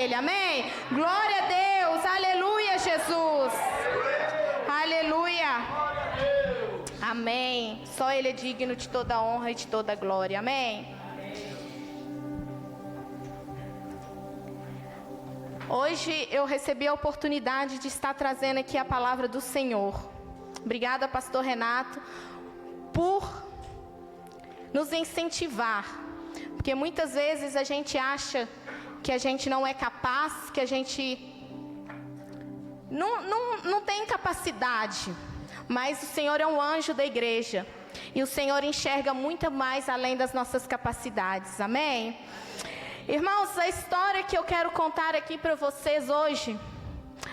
Ele, amém? Glória a Deus, aleluia, Jesus. Aleluia. Amém. Só Ele é digno de toda honra e de toda glória, amém? Hoje eu recebi a oportunidade de estar trazendo aqui a palavra do Senhor. Obrigada, pastor Renato, por nos incentivar. Porque muitas vezes a gente acha que a gente não é capaz, que a gente não tem capacidade. Mas o Senhor é um anjo da igreja. E o Senhor enxerga muito mais além das nossas capacidades. Amém? Irmãos, a história que eu quero contar aqui para vocês hoje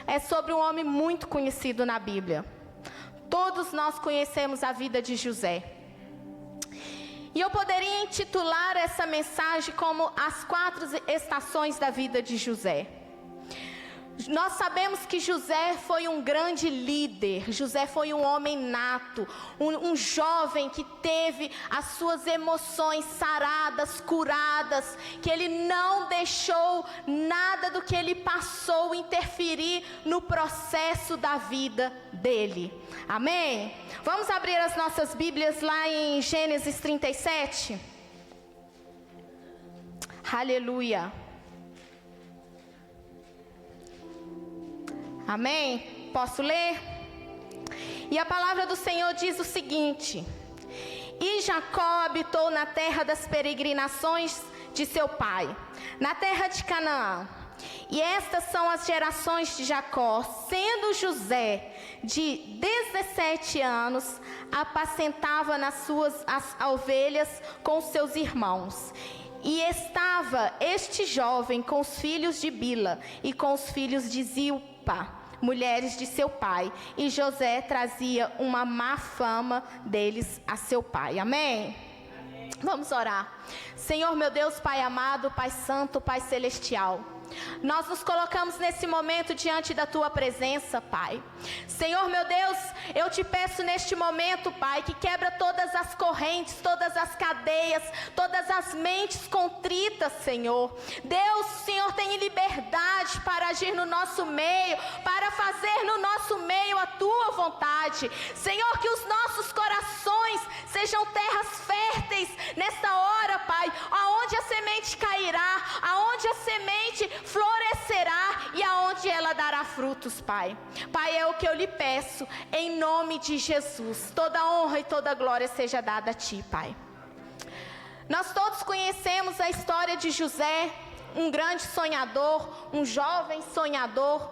é sobre um homem muito conhecido na Bíblia. Todos nós conhecemos a vida de José. E eu poderia intitular essa mensagem como as 4 estações da vida de José. Nós sabemos que José foi um grande líder. José foi um homem nato, um jovem que teve as suas emoções saradas, curadas, que ele não deixou nada do que ele passou interferir no processo da vida dele. Amém? Vamos abrir as nossas Bíblias lá em Gênesis 37. Aleluia. Amém? Posso ler? E a palavra do Senhor diz o seguinte: E Jacó habitou na terra das peregrinações de seu pai, na terra de Canaã. E estas são as gerações de Jacó, sendo José de 17 anos, apacentava as ovelhas com seus irmãos. E estava este jovem com os filhos de Bila e com os filhos de Zilpa, mulheres de seu pai. E José trazia uma má fama deles a seu pai. Amém? Amém. Vamos orar. Senhor meu Deus, Pai amado, Pai santo, Pai celestial, nós nos colocamos nesse momento diante da Tua presença, Pai. Senhor meu Deus, eu te peço neste momento, Pai, que quebra todas as correntes, todas as cadeias, todas as mentes contritas, Senhor. Deus, o Senhor tem liberdade para agir no nosso meio, para fazer no nosso meio a Tua vontade. Senhor, que os nossos corações sejam terras férteis nesta hora, Pai, aonde a semente cairá, aonde a semente florescerá e aonde ela dará frutos, Pai. Pai, é o que eu lhe peço, em nome de Jesus. Toda honra e toda glória seja dada a Ti, Pai. Nós todos conhecemos a história de José, um grande sonhador, um jovem sonhador.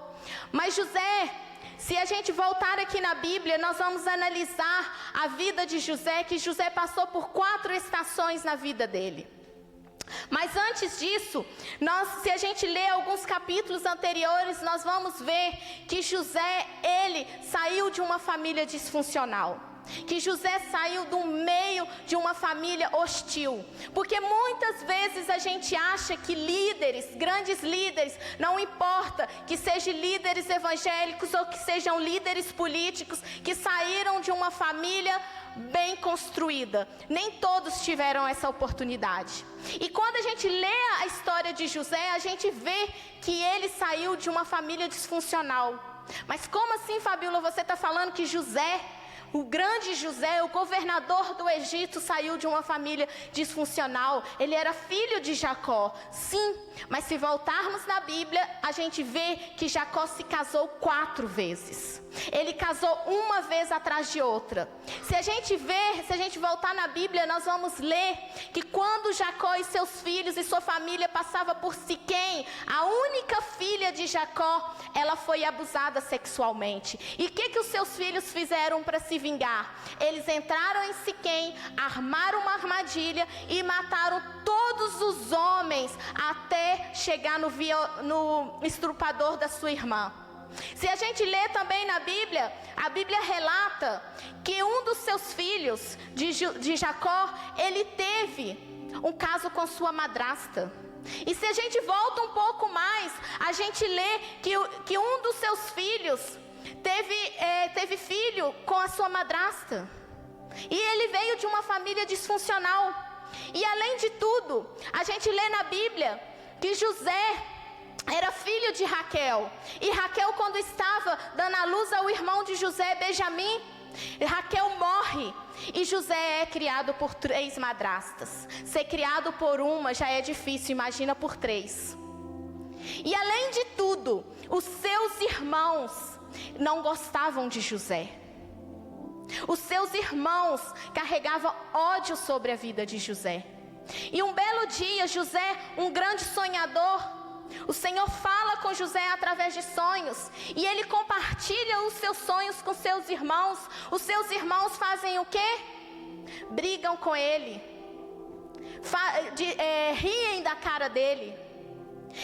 Mas José, se a gente voltar aqui na Bíblia, nós vamos analisar a vida de José, que José passou por 4 estações na vida dele. Mas antes disso, se a gente ler alguns capítulos anteriores, nós vamos ver que José, ele saiu de uma família disfuncional. Que José saiu do meio de uma família hostil. Porque muitas vezes a gente acha que líderes, grandes líderes, não importa que sejam líderes evangélicos ou que sejam líderes políticos, que saíram de uma família bem construída. Nem todos tiveram essa oportunidade. E quando a gente lê a história de José, a gente vê que ele saiu de uma família disfuncional. Mas como assim, Fabíola, você está falando que José, o grande José, o governador do Egito, saiu de uma família disfuncional? Ele era filho de Jacó, sim, mas se voltarmos na Bíblia, a gente vê que Jacó se casou 4 vezes. Ele casou uma vez atrás de outra. Se a gente voltar na Bíblia, nós vamos ler que quando Jacó e seus filhos e sua família passavam por Siquém, a única filha de Jacó, ela foi abusada sexualmente. E o que os seus filhos fizeram para se vingar? Eles entraram em Siquém, armaram uma armadilha e mataram todos os homens até chegar no estrupador da sua irmã. Se a gente lê também na Bíblia, a Bíblia relata que um dos seus filhos, de Jacó, ele teve um caso com sua madrasta. E se a gente volta um pouco mais, a gente lê que um dos seus filhos teve filho com a sua madrasta. E ele veio de uma família disfuncional. E além de tudo, a gente lê na Bíblia que José, era filho de Raquel. E Raquel, quando estava dando à luz ao irmão de José, Benjamim, Raquel morre. E José é criado por 3 madrastas. Ser criado por uma já é difícil, imagina por 3. E além de tudo, os seus irmãos não gostavam de José. Os seus irmãos carregavam ódio sobre a vida de José. E um belo dia, José, um grande sonhador, o Senhor fala com José através de sonhos. E ele compartilha os seus sonhos com seus irmãos. Os seus irmãos fazem o quê? Brigam com ele. Riem da cara dele.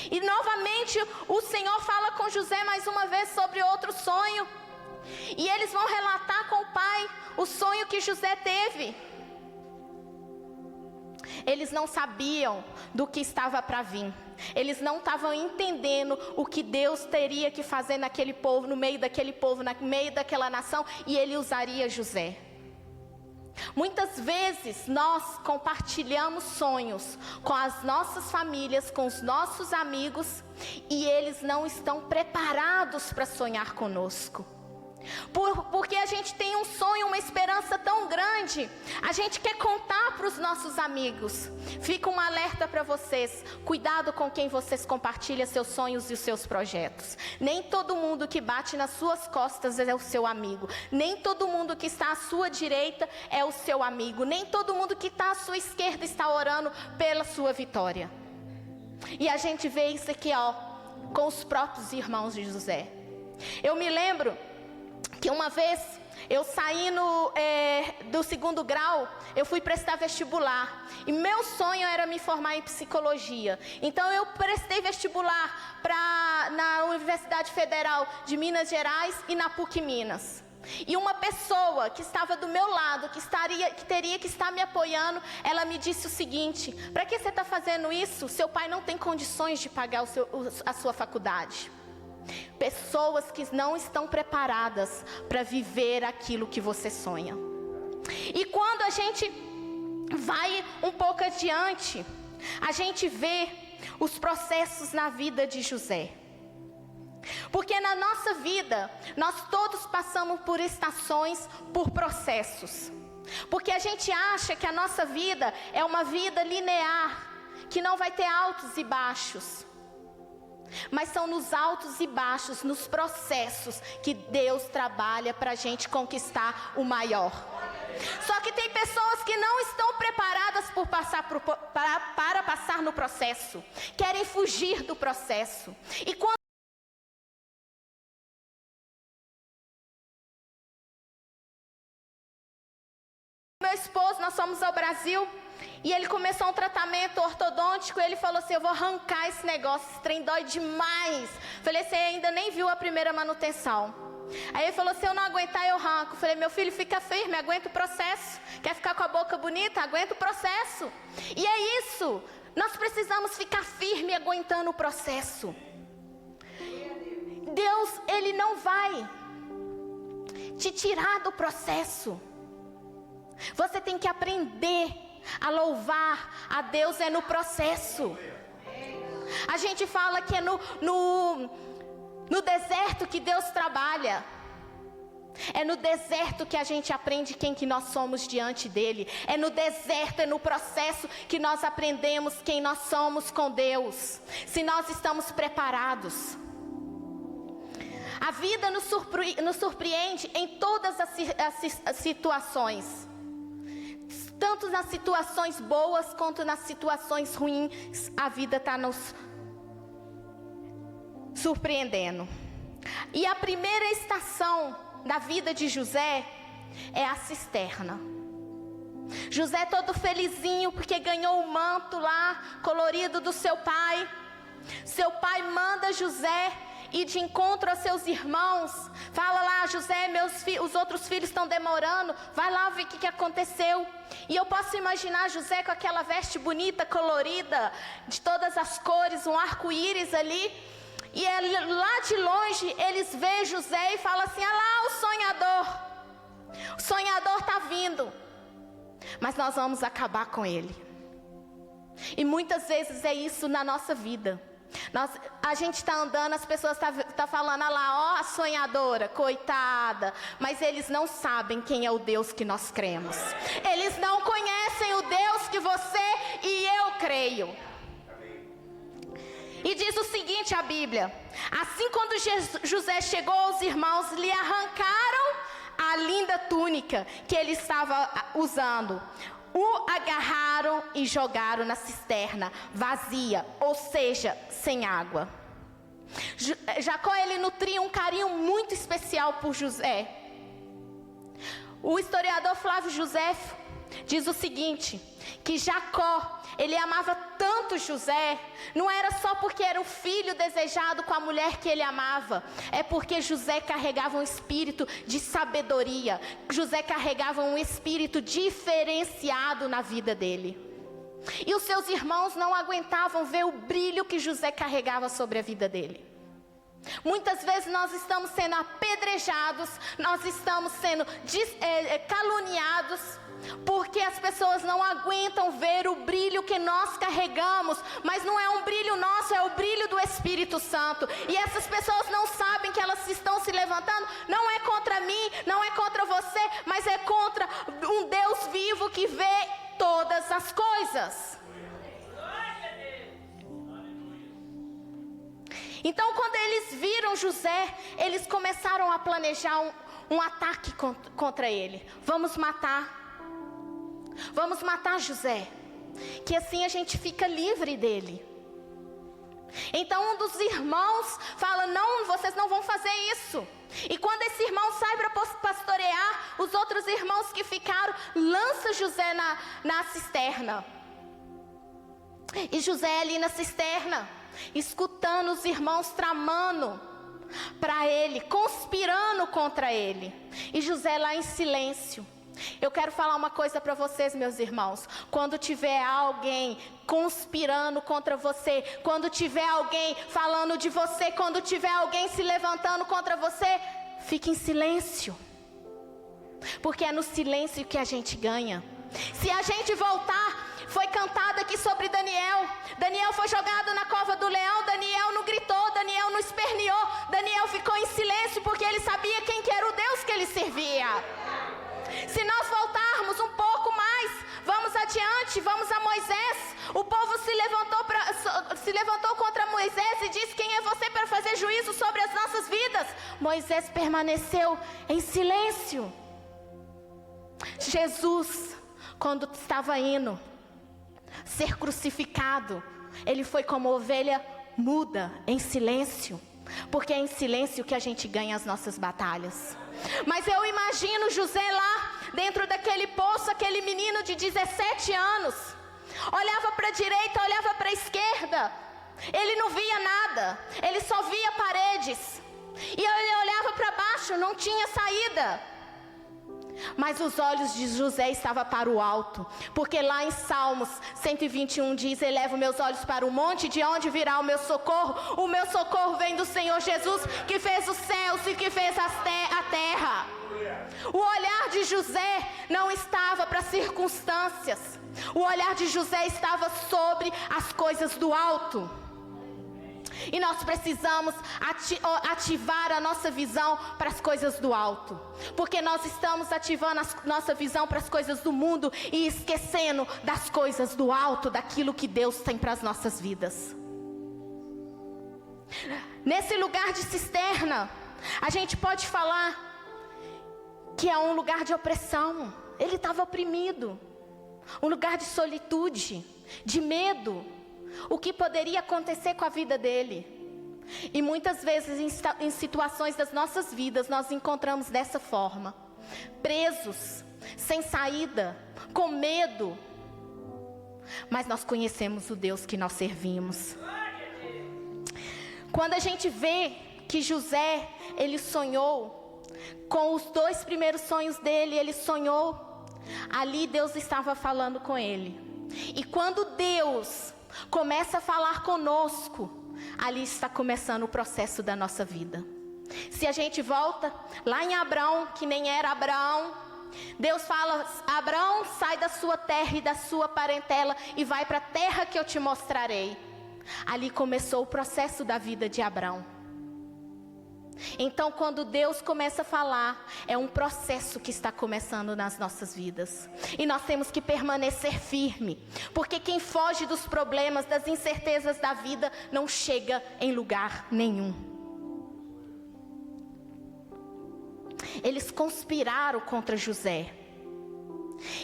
E novamente o Senhor fala com José mais uma vez sobre outro sonho. E eles vão relatar com o pai o sonho que José teve. Eles não sabiam do que estava para vir. Eles não estavam entendendo o que Deus teria que fazer naquele povo, no meio daquele povo, no meio daquela nação. E ele usaria José. Muitas vezes nós compartilhamos sonhos com as nossas famílias, com os nossos amigos, e eles não estão preparados para sonhar conosco. Porque a gente tem um sonho, uma esperança tão grande, a gente quer contar para os nossos amigos. Fica um alerta para vocês: cuidado com quem vocês compartilham seus sonhos e os seus projetos. Nem todo mundo que bate nas suas costas é o seu amigo. Nem todo mundo que está à sua direita é o seu amigo. Nem todo mundo que está à sua esquerda está orando pela sua vitória. E a gente vê isso aqui, com os próprios irmãos de José. Eu me lembro que uma vez eu saí do 2º grau, eu fui prestar vestibular. E meu sonho era me formar em psicologia. Então eu prestei vestibular na Universidade Federal de Minas Gerais e na PUC Minas. E uma pessoa que estava do meu lado, que teria que estar me apoiando, ela me disse o seguinte: para que você está fazendo isso? Seu pai não tem condições de pagar a sua faculdade. Pessoas que não estão preparadas para viver aquilo que você sonha. E quando a gente vai um pouco adiante, a gente vê os processos na vida de José. Porque na nossa vida, nós todos passamos por estações, por processos. Porque a gente acha que a nossa vida é uma vida linear, que não vai ter altos e baixos. Mas são nos altos e baixos, nos processos, que Deus trabalha para a gente conquistar o maior. Só que tem pessoas que não estão preparadas para passar no processo. Querem fugir do processo. E quando meu esposo, nós fomos ao Brasil, e ele começou um tratamento ortodôntico. Ele falou assim: eu vou arrancar esse negócio, esse trem dói demais. Falei: você ainda nem viu a primeira manutenção. Aí ele falou: se eu não aguentar, eu arranco. Falei: meu filho, fica firme, aguenta o processo. Quer ficar com a boca bonita? Aguenta o processo. E é isso, nós precisamos ficar firme aguentando o processo. Deus, Ele não vai te tirar do processo. Você tem que aprender a louvar a Deus no processo. A gente fala que é no deserto que Deus trabalha. É no deserto que a gente aprende quem que nós somos diante dele. É no deserto, é no processo que nós aprendemos quem nós somos com Deus. Se nós estamos preparados. A vida nos surpreende em todas as situações. Tanto nas situações boas quanto nas situações ruins, a vida está nos surpreendendo. E a primeira estação da vida de José é a cisterna. José todo felizinho porque ganhou o manto lá, colorido do seu pai. Seu pai manda José ir de encontro aos seus irmãos. Fala lá: José, os outros filhos estão demorando, vai lá ver o que aconteceu. E eu posso imaginar José com aquela veste bonita, colorida, de todas as cores, um arco-íris ali. E lá de longe eles veem José e falam assim: ah lá, o sonhador está vindo, mas nós vamos acabar com ele. E muitas vezes é isso na nossa vida. A gente está andando, as pessoas tá falando, lá, ó, a sonhadora, coitada. Mas eles não sabem quem é o Deus que nós cremos. Eles não conhecem o Deus que você e eu creio. E diz o seguinte a Bíblia: assim quando José chegou aos irmãos, lhe arrancaram a linda túnica que ele estava usando. O agarraram e jogaram na cisterna vazia, ou seja, sem água. Jacó, ele nutria um carinho muito especial por José. O historiador Flávio Joséfo diz o seguinte, que Jacó, ele amava tanto José, não era só porque era um filho desejado com a mulher que ele amava, é porque José carregava um espírito de sabedoria, José carregava um espírito diferenciado na vida dele. E os seus irmãos não aguentavam ver o brilho que José carregava sobre a vida dele. Muitas vezes nós estamos sendo apedrejados, nós estamos sendo caluniados, porque as pessoas não aguentam ver o brilho que nós carregamos. Mas não é um brilho nosso, é o brilho do Espírito Santo. E essas pessoas não sabem que elas estão se levantando. Não é contra mim, não é contra você, mas é contra um Deus vivo que vê todas as coisas. Então, quando eles viram José, eles começaram a planejar um ataque contra ele. Vamos matar José, que assim a gente fica livre dele. Então um dos irmãos fala, não, vocês não vão fazer isso. E quando esse irmão sai para pastorear, os outros irmãos que ficaram, lançam José na cisterna. E José ali na cisterna, escutando os irmãos tramando para ele, conspirando contra ele. E José lá em silêncio. Eu quero falar uma coisa para vocês, meus irmãos. Quando tiver alguém conspirando contra você, quando tiver alguém falando de você, quando tiver alguém se levantando contra você, fique em silêncio. Porque é no silêncio que a gente ganha. Se a gente voltar, foi cantado aqui sobre Daniel. Daniel foi jogado na cova do leão, Daniel não gritou, Daniel não esperneou, Daniel ficou em silêncio porque ele sabia quem que era o Deus que ele servia. Se nós voltarmos um pouco mais, vamos adiante, vamos a Moisés. O povo se levantou contra Moisés e disse, quem é você para fazer juízo sobre as nossas vidas? Moisés permaneceu em silêncio. Jesus, quando estava indo ser crucificado, ele foi como ovelha muda, em silêncio. Porque é em silêncio que a gente ganha as nossas batalhas. Mas eu imagino José lá, dentro daquele poço, aquele menino de 17 anos. Olhava para a direita, olhava para a esquerda. Ele não via nada, ele só via paredes. E ele olhava para baixo, não tinha saída. Mas os olhos de José estavam para o alto, porque lá em Salmos 121 diz, elevo meus olhos para o monte, de onde virá o meu socorro? O meu socorro vem do Senhor Jesus, que fez os céus e que fez a terra. O olhar de José não estava para circunstâncias, o olhar de José estava sobre as coisas do alto. E nós precisamos ativar a nossa visão para as coisas do alto. Porque nós estamos ativando a nossa visão para as coisas do mundo e esquecendo das coisas do alto, daquilo que Deus tem para as nossas vidas. Nesse lugar de cisterna, a gente pode falar que é um lugar de opressão. Ele estava oprimido. Um lugar de solitude, de medo. O que poderia acontecer com a vida dele. E muitas vezes em situações das nossas vidas nós encontramos dessa forma. Presos, sem saída, com medo. Mas nós conhecemos o Deus que nós servimos. Quando a gente vê que José, ele sonhou, com os 2 primeiros sonhos dele, ele sonhou. Ali Deus estava falando com ele. E quando Deus começa a falar conosco, ali está começando o processo da nossa vida. Se a gente volta lá em Abraão, que nem era Abraão, Deus fala, Abraão, sai da sua terra e da sua parentela e vai para a terra que eu te mostrarei. ali começou o processo da vida de Abrão. Então, quando Deus começa a falar, é um processo que está começando nas nossas vidas. E nós temos que permanecer firme, porque quem foge dos problemas, das incertezas da vida, não chega em lugar nenhum. Eles conspiraram contra José.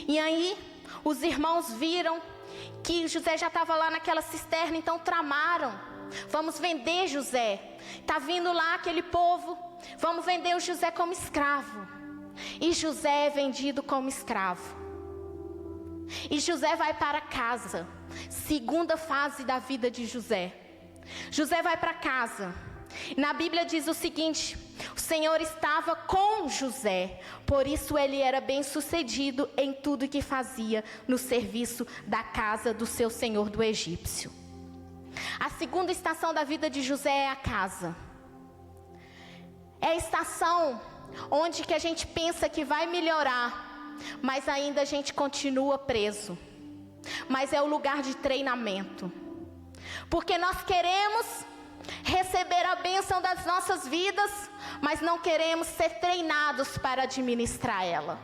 E aí, os irmãos viram que José já estava lá naquela cisterna, então tramaram. Vamos vender José. Está vindo lá aquele povo, vamos vender o José como escravo. E José é vendido como escravo. E José vai para casa. Segunda fase da vida de José. José vai para casa. Na Bíblia diz o seguinte: o Senhor estava com José, por isso ele era bem sucedido em tudo que fazia no serviço da casa do seu senhor do egípcio. A segunda estação da vida de José é a casa. É a estação onde que a gente pensa que vai melhorar, mas ainda a gente continua preso. Mas é o lugar de treinamento. Porque nós queremos receber a bênção das nossas vidas, mas não queremos ser treinados para administrar ela.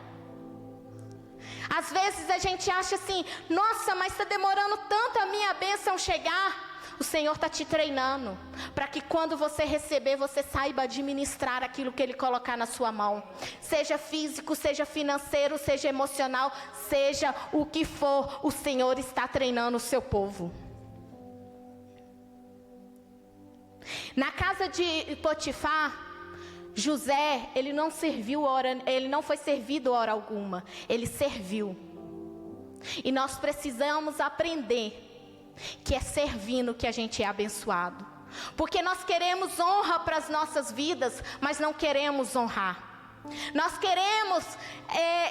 Às vezes a gente acha assim: nossa, mas está demorando tanto a minha bênção chegar. O Senhor está te treinando, para que quando você receber, você saiba administrar aquilo que Ele colocar na sua mão. Seja físico, seja financeiro, seja emocional, seja o que for, o Senhor está treinando o seu povo. Na casa de Potifar, José, ele não foi servido hora alguma, ele serviu. E nós precisamos aprender que é servindo que a gente é abençoado. Porque nós queremos honra para as nossas vidas, mas não queremos honrar. Nós queremos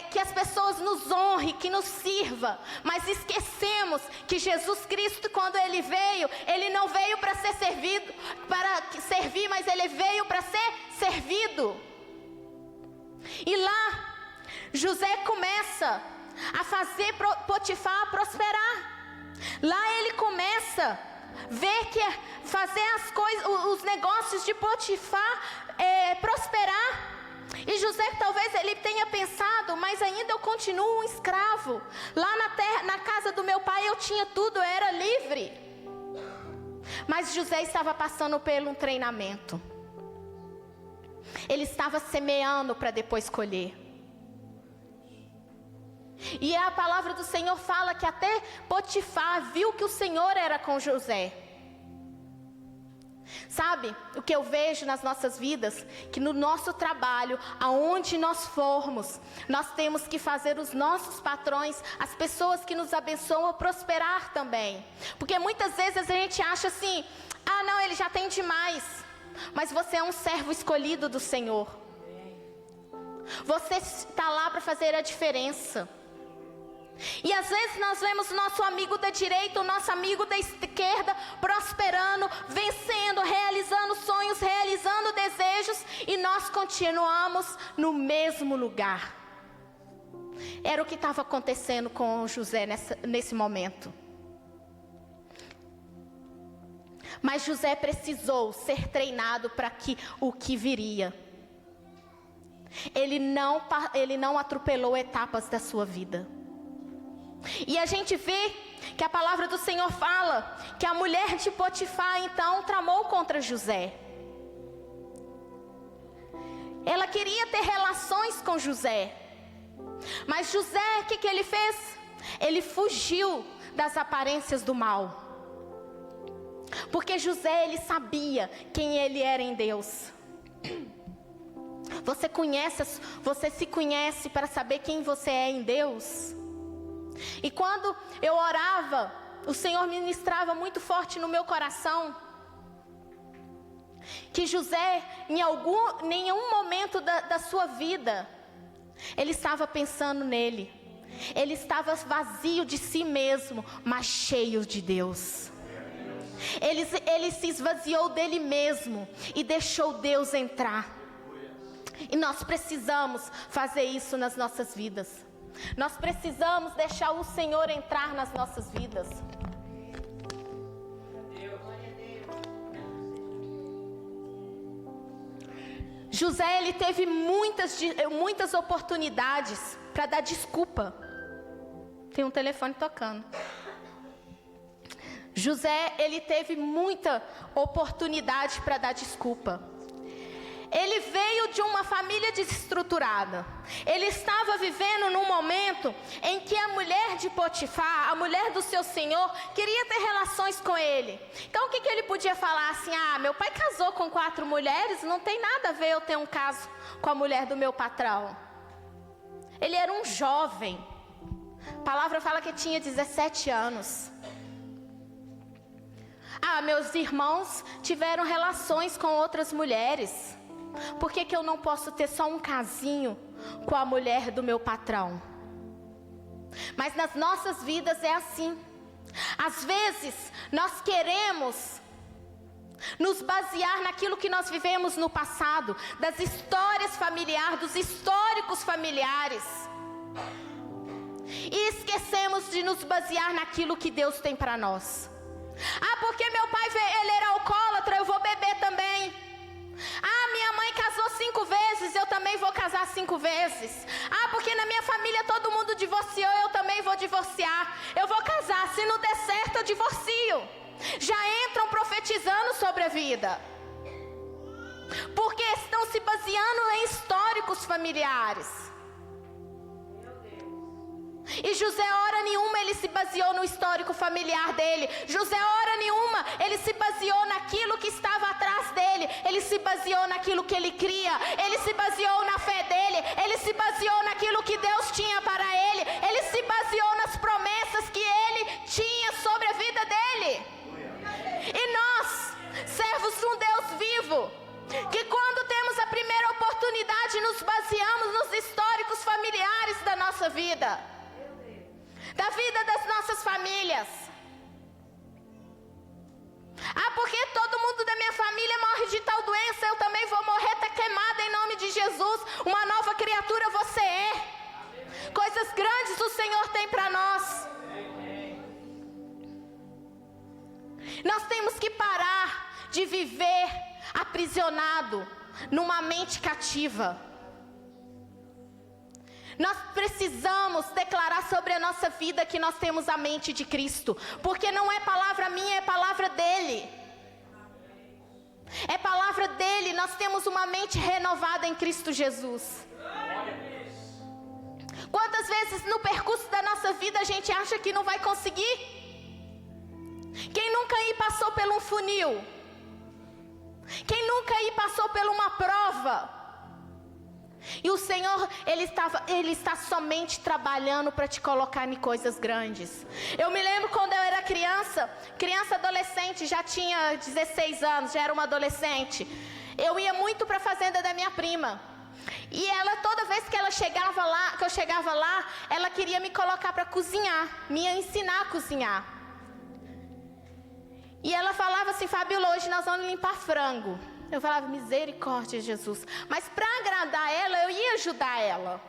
que as pessoas nos honrem, que nos sirvam, mas esquecemos que Jesus Cristo, quando Ele veio, Ele não veio para ser servido, para servir, mas Ele veio para ser servido. E lá, José começa a fazer Potifar prosperar. Lá ele começa a ver que fazer as coisas, os negócios de Potifar prosperar. E José talvez ele tenha pensado: mas ainda eu continuo um escravo. Lá na casa do meu pai eu tinha tudo, eu era livre. Mas José estava passando por um treinamento. Ele estava semeando para depois colher. E a palavra do Senhor fala que até Potifar viu que o Senhor era com José. Sabe, o que eu vejo nas nossas vidas, que no nosso trabalho, aonde nós formos, nós temos que fazer os nossos patrões, as pessoas que nos abençoam, prosperar também. Porque muitas vezes a gente acha assim: ah não, ele já tem demais. Mas você é um servo escolhido do Senhor. Você está lá para fazer a diferença. E às vezes nós vemos o nosso amigo da direita, o nosso amigo da esquerda prosperando, vencendo, realizando sonhos, realizando desejos, e nós continuamos no mesmo lugar. Era o que estava acontecendo com José nesse momento. Mas José precisou ser treinado para o que viria. Ele não atropelou etapas da sua vida. E a gente vê que a palavra do Senhor fala que a mulher de Potifar então tramou contra José. Ela queria ter relações com José. Mas José, o que ele fez? Ele fugiu das aparências do mal. Porque José, ele sabia quem ele era em Deus. Você se conhece para saber quem você é em Deus? E quando eu orava, o Senhor ministrava muito forte no meu coração que José, em nenhum momento da sua vida, ele estava pensando nele. Ele estava vazio de si mesmo, mas cheio de Deus. Ele se esvaziou dele mesmo e deixou Deus entrar. E nós precisamos fazer isso nas nossas vidas. Nós precisamos deixar o Senhor entrar nas nossas vidas. José, ele teve muitas oportunidades para dar desculpa. Tem um telefone tocando. José, ele teve muita oportunidade para dar desculpa. Ele veio de uma família desestruturada. Ele estava vivendo num momento em que a mulher de Potifar, a mulher do seu senhor, queria ter relações com ele. Então o que ele podia falar assim? Meu pai casou com 4 mulheres, não tem nada a ver eu ter um caso com a mulher do meu patrão. Ele era um jovem. A palavra fala que tinha 17 anos. Meus irmãos tiveram relações com outras mulheres. Por que eu não posso ter só um casinho com a mulher do meu patrão? Mas nas nossas vidas é assim. Às vezes nós queremos nos basear naquilo que nós vivemos no passado, das histórias familiares, dos históricos familiares, e esquecemos de nos basear naquilo que Deus tem para nós. Porque meu pai, ele era alcoólatra, eu vou beber também. Minha mãe casou 5 vezes, eu também vou casar 5 vezes. Porque na minha família todo mundo divorciou, eu também vou divorciar. Eu vou casar, se não der certo eu divorcio. Já entram profetizando sobre a vida, porque estão se baseando em históricos familiares. E José, hora nenhuma, ele se baseou no histórico familiar dele. José, hora nenhuma, ele se baseou naquilo que estava atrás dele. Ele se baseou naquilo que ele cria. Ele se baseou na fé dele. Ele se baseou naquilo que Deus tinha para ele. Ele se baseou nas promessas que ele tinha sobre a vida dele. E nós, servos de um Deus vivo, que quando temos a primeira oportunidade, nos baseamos nos históricos familiares da nossa vida, da vida das nossas famílias. Porque todo mundo da minha família morre de tal doença, eu também vou morrer, tá queimada em nome de Jesus. Uma nova criatura você é. Coisas grandes o Senhor tem para nós. Nós temos que parar de viver aprisionado numa mente cativa. Nós precisamos declarar sobre a nossa vida que nós temos a mente de Cristo, porque não é palavra minha, é palavra dele. É palavra dele. Nós temos uma mente renovada em Cristo Jesus. Quantas vezes no percurso da nossa vida a gente acha que não vai conseguir? Quem nunca aí passou por um funil? Quem nunca aí passou por uma prova? E o Senhor, Ele está somente trabalhando para te colocar em coisas grandes. Eu me lembro quando eu era criança adolescente, já tinha 16 anos, já era uma adolescente. Eu ia muito para a fazenda da minha prima. E ela, toda vez que eu chegava lá, ela queria me colocar para cozinhar, me ensinar a cozinhar. E ela falava assim: Fabíola, hoje nós vamos limpar frango. Eu falava: misericórdia, Jesus. Mas para agradar ela, eu ia ajudar ela.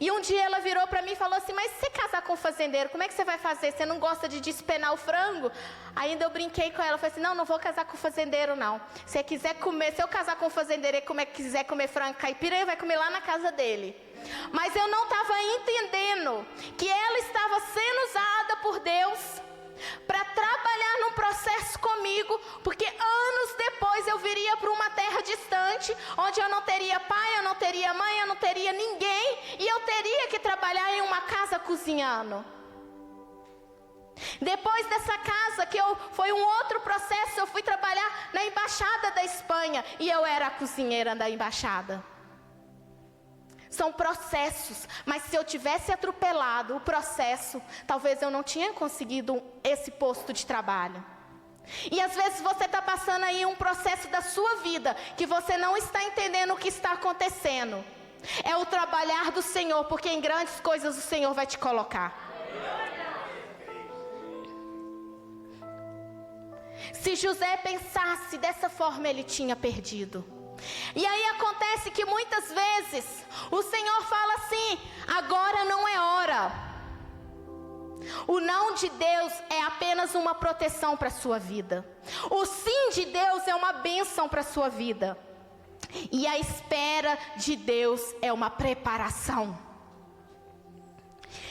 E um dia ela virou para mim e falou assim: mas se você casar com um fazendeiro, como é que você vai fazer? Você não gosta de despenar o frango? Ainda eu brinquei com ela, falei assim: não vou casar com fazendeiro não. Se você quiser comer, se eu casar com um fazendeiro e quiser comer frango caipira, ele vai comer lá na casa dele. Mas eu não estava entendendo que ela estava sendo usada por Deus para trabalhar num processo comigo, porque anos depois eu viria para uma terra distante, onde eu não teria pai, eu não teria mãe, eu não teria ninguém, e eu teria que trabalhar em uma casa cozinhando. Depois dessa casa, foi um outro processo, eu fui trabalhar na embaixada da Espanha, e eu era a cozinheira da embaixada. São processos, mas se eu tivesse atropelado o processo, talvez eu não tinha conseguido esse posto de trabalho. E às vezes você está passando aí um processo da sua vida, que você não está entendendo o que está acontecendo. É o trabalhar do Senhor, porque em grandes coisas o Senhor vai te colocar. Se José pensasse dessa forma, ele tinha perdido. E aí acontece que muitas vezes o Senhor fala assim: agora não é hora. O não de Deus é apenas uma proteção para a sua vida. O sim de Deus é uma bênção para a sua vida. E a espera de Deus é uma preparação.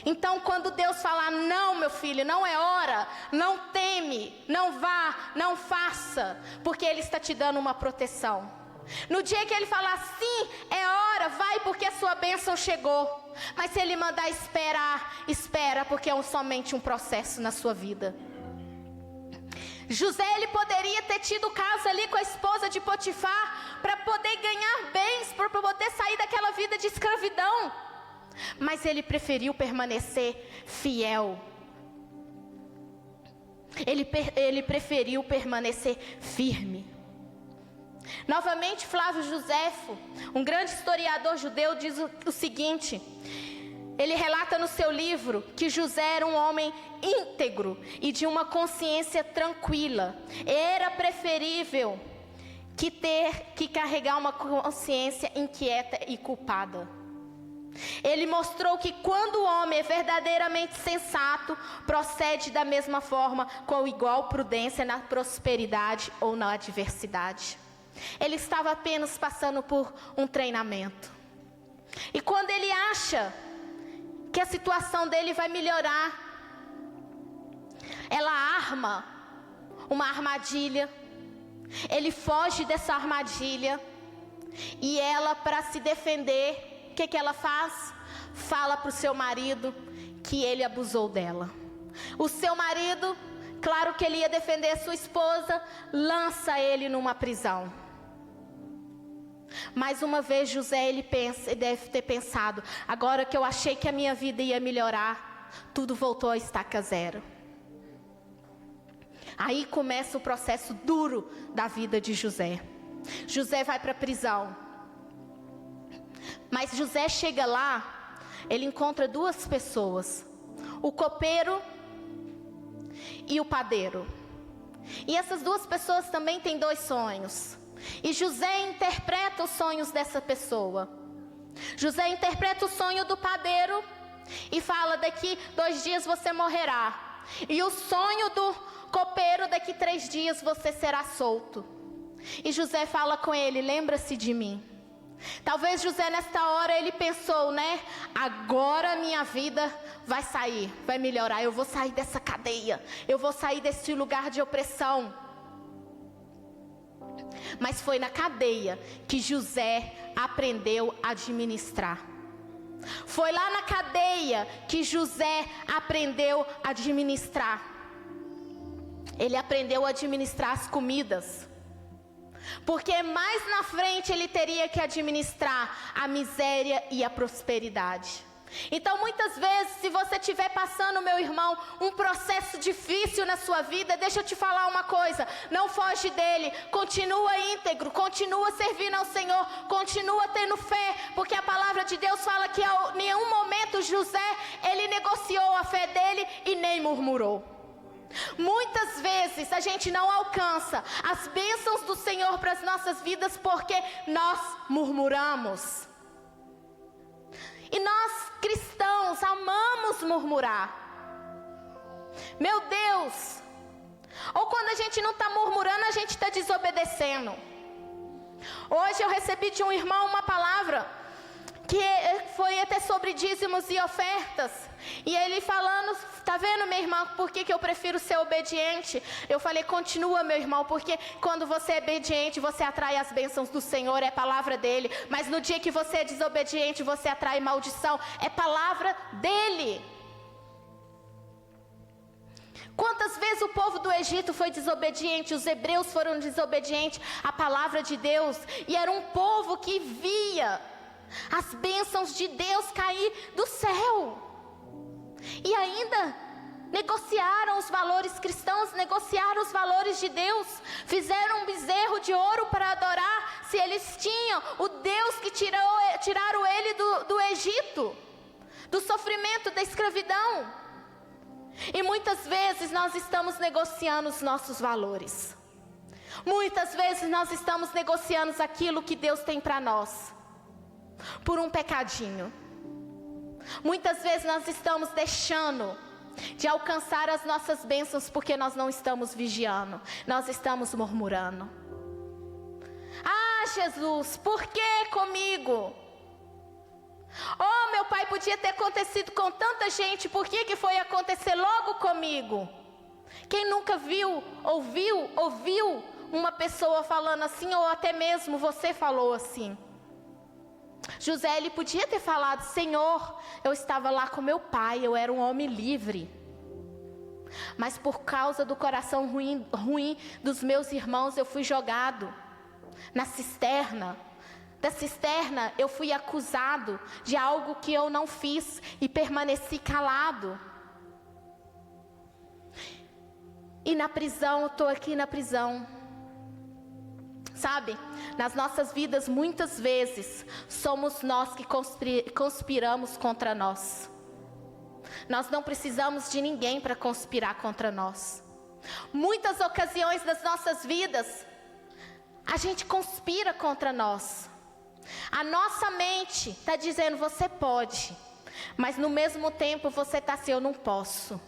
Então, quando Deus falar, não, meu filho, não é hora, não teme, não vá, não faça, porque Ele está te dando uma proteção. No dia que Ele falar, sim, é hora, vai, porque a sua bênção chegou. Mas se Ele mandar esperar, espera, porque é somente um processo na sua vida. José, ele poderia ter tido casa ali com a esposa de Potifar, para poder ganhar bens, para poder sair daquela vida de escravidão. Mas ele preferiu permanecer fiel. Ele preferiu permanecer firme. Novamente, Flávio Joséfo, um grande historiador judeu, diz o seguinte. Ele relata no seu livro que José era um homem íntegro e de uma consciência tranquila. Era preferível que ter que carregar uma consciência inquieta e culpada. Ele mostrou que quando o homem é verdadeiramente sensato, procede da mesma forma, com igual prudência na prosperidade ou na adversidade. Ele estava apenas passando por um treinamento. E quando ele acha que a situação dele vai melhorar, ela arma uma armadilha. Ele foge dessa armadilha. E ela, para se defender, o que ela faz? Fala para o seu marido que ele abusou dela. O seu marido, claro que ele ia defender a sua esposa, lança ele numa prisão. Mais uma vez José, ele deve ter pensado, agora que eu achei que a minha vida ia melhorar, tudo voltou a estaca zero. Aí começa o processo duro da vida de José. José vai para a prisão. Mas José chega lá, ele encontra duas pessoas, o copeiro e o padeiro. E essas duas pessoas também têm dois sonhos. E José interpreta os sonhos dessa pessoa. José interpreta o sonho do padeiro e fala, daqui 2 dias você morrerá. E o sonho do copeiro, daqui 3 dias você será solto. E José fala com ele, lembra-se de mim. Talvez José nesta hora ele pensou, né? Agora a minha vida vai sair, vai melhorar. Eu vou sair dessa cadeia, eu vou sair desse lugar de opressão. Mas foi na cadeia que José aprendeu a administrar. Foi lá na cadeia que José aprendeu a administrar. Ele aprendeu a administrar as comidas. Porque mais na frente ele teria que administrar a miséria e a prosperidade. Então muitas vezes, se você estiver passando, meu irmão, um processo difícil na sua vida, deixa eu te falar uma coisa, não foge dele, continua íntegro, continua servindo ao Senhor, continua tendo fé, porque a palavra de Deus fala que em nenhum momento José, ele negociou a fé dele e nem murmurou. Muitas vezes a gente não alcança as bênçãos do Senhor para as nossas vidas porque nós murmuramos. E nós, cristãos, amamos murmurar. Meu Deus! Ou quando a gente não está murmurando, a gente está desobedecendo. Hoje eu recebi de um irmão uma palavra que foi até sobre dízimos e ofertas. E ele falando, tá vendo, minha irmã, por que eu prefiro ser obediente? Eu falei, continua, meu irmão, porque quando você é obediente, você atrai as bênçãos do Senhor, é palavra dele. Mas no dia que você é desobediente, você atrai maldição, é palavra dele. Quantas vezes o povo do Egito foi desobediente, os hebreus foram desobedientes à palavra de Deus. E era um povo que via as bênçãos de Deus cair do céu. E ainda negociaram os valores cristãos, negociaram os valores de Deus. Fizeram um bezerro de ouro para adorar, se eles tinham o Deus que tiraram ele do Egito, do sofrimento, da escravidão. E muitas vezes nós estamos negociando os nossos valores. Muitas vezes nós estamos negociando aquilo que Deus tem para nós, por um pecadinho. Muitas vezes nós estamos deixando de alcançar as nossas bênçãos porque nós não estamos vigiando, nós estamos murmurando. Ah, Jesus, por que comigo? Oh, meu pai, podia ter acontecido com tanta gente, por que foi acontecer logo comigo? Quem nunca ouviu uma pessoa falando assim, ou até mesmo você falou assim? José, ele podia ter falado: Senhor, eu estava lá com meu pai, eu era um homem livre. Mas por causa do coração ruim dos meus irmãos, eu fui jogado na cisterna. Da cisterna eu fui acusado de algo que eu não fiz e permaneci calado. E na prisão, eu estou aqui na prisão. Sabe, nas nossas vidas muitas vezes somos nós que conspiramos contra nós. Nós não precisamos de ninguém para conspirar contra nós. Muitas ocasiões das nossas vidas a gente conspira contra nós. A nossa mente está dizendo: você pode, mas no mesmo tempo você está assim: eu não posso,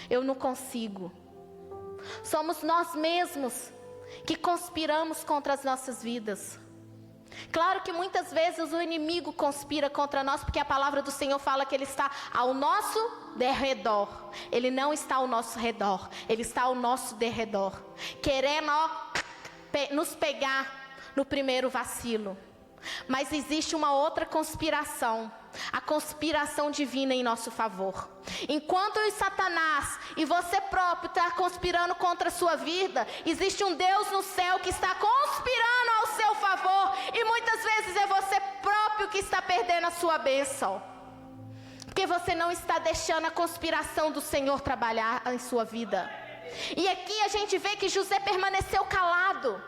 eu não consigo. Somos nós mesmos que conspiramos contra as nossas vidas. Claro que muitas vezes o inimigo conspira contra nós, porque a palavra do Senhor fala que Ele está ao nosso derredor. Ele não está ao nosso redor, Ele está ao nosso derredor, querendo nos pegar no primeiro vacilo. Mas existe uma outra conspiração, a conspiração divina em nosso favor. Enquanto o Satanás e você próprio está conspirando contra a sua vida, existe um Deus no céu que está conspirando ao seu favor. E muitas vezes é você próprio que está perdendo a sua bênção, porque você não está deixando a conspiração do Senhor trabalhar em sua vida. E aqui a gente vê que José permaneceu calado,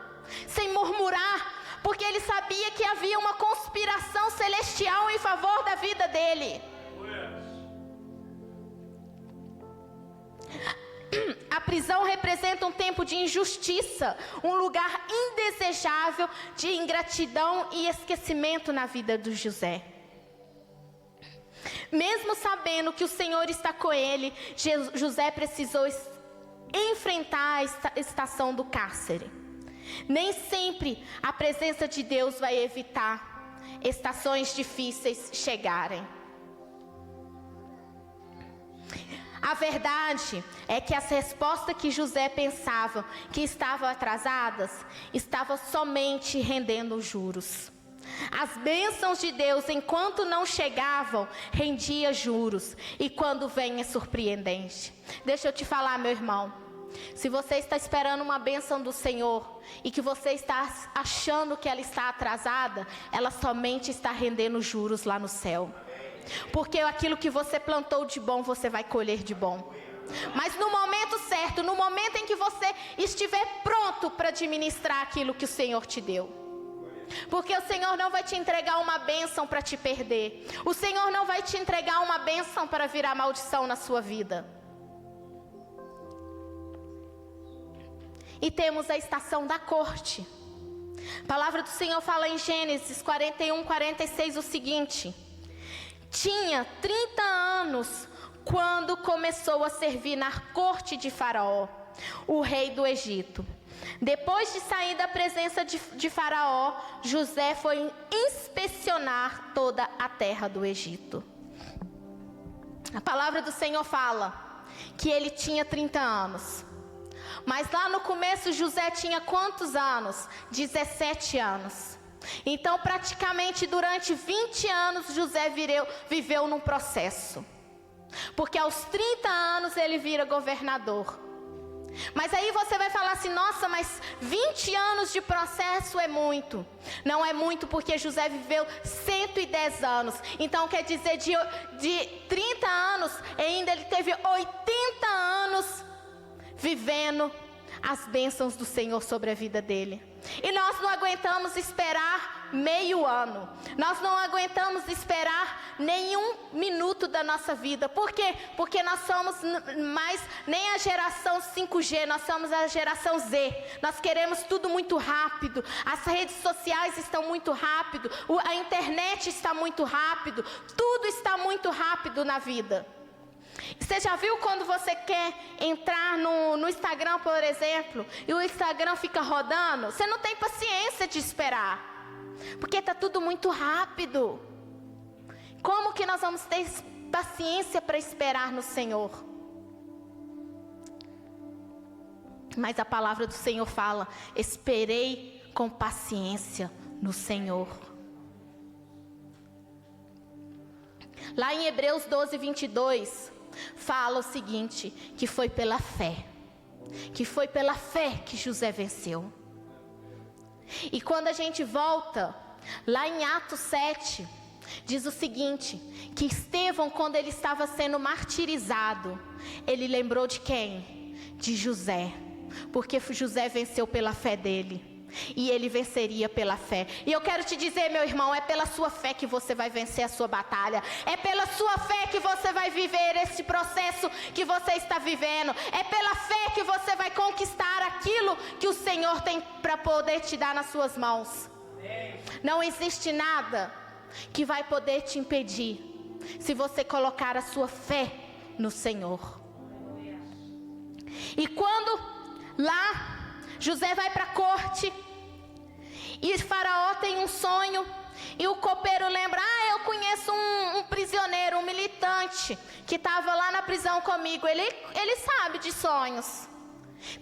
sem murmurar, porque ele sabia que havia uma conspiração celestial em favor da vida dele. A prisão representa um tempo de injustiça, um lugar indesejável de ingratidão e esquecimento na vida do José. Mesmo sabendo que o Senhor está com ele, José precisou enfrentar a estação do cárcere. Nem sempre a presença de Deus vai evitar estações difíceis chegarem. A verdade é que as respostas que José pensava que estavam atrasadas, estavam somente rendendo juros. As bênçãos de Deus, enquanto não chegavam, rendia juros. E quando vem é surpreendente. Deixa eu te falar, meu irmão. Se você está esperando uma bênção do Senhor e que você está achando que ela está atrasada, ela somente está rendendo juros lá no céu. Porque aquilo que você plantou de bom, você vai colher de bom. Mas no momento certo, no momento em que você estiver pronto para administrar aquilo que o Senhor te deu. Porque o Senhor não vai te entregar uma bênção para te perder. O Senhor não vai te entregar uma bênção para virar maldição na sua vida. E temos a estação da corte. A palavra do Senhor fala em Gênesis 41, 46 o seguinte: tinha 30 anos quando começou a servir na corte de Faraó, o rei do Egito. Depois de sair da presença de Faraó, José foi inspecionar toda a terra do Egito. A palavra do Senhor fala que ele tinha 30 anos. Mas lá no começo José tinha quantos anos? 17 anos. Então praticamente durante 20 anos José viveu num processo. Porque aos 30 anos ele vira governador. Mas aí você vai falar assim: nossa, mas 20 anos de processo é muito. Não é muito, porque José viveu 110 anos. Então quer dizer, de 30 anos ainda ele teve 80 anos vivendo as bênçãos do Senhor sobre a vida dele. E nós não aguentamos esperar meio ano. Nós não aguentamos esperar nenhum minuto da nossa vida. Por quê? Porque nós somos mais nem a geração 5G, nós somos a geração Z. Nós queremos tudo muito rápido. As redes sociais estão muito rápido, a internet está muito rápido, tudo está muito rápido na vida. Você já viu quando você quer entrar no Instagram, por exemplo, e o Instagram fica rodando? Você não tem paciência de esperar. porque está tudo muito rápido. Como que nós vamos ter paciência para esperar no Senhor? Mas a palavra do Senhor fala: esperei com paciência no Senhor. Lá em Hebreus 12, 22, fala o seguinte, que foi pela fé. Que foi pela fé que José venceu. E quando a gente volta, lá em Atos 7, diz o seguinte, que Estevão, quando ele estava sendo martirizado, ele lembrou de quem? De José. Porque José venceu pela fé dele. E ele venceria pela fé. E eu quero te dizer, meu irmão, é pela sua fé que você vai vencer a sua batalha. É pela sua fé que você vai viver esse processo que você está vivendo. É pela fé que você vai conquistar aquilo que o Senhor tem para poder te dar nas suas mãos. Não existe nada que vai poder te impedir, se você colocar a sua fé no Senhor. E quando lá José vai para a corte, e Faraó tem um sonho, e o copeiro lembra: eu conheço um prisioneiro, um militante, que estava lá na prisão comigo, ele sabe de sonhos.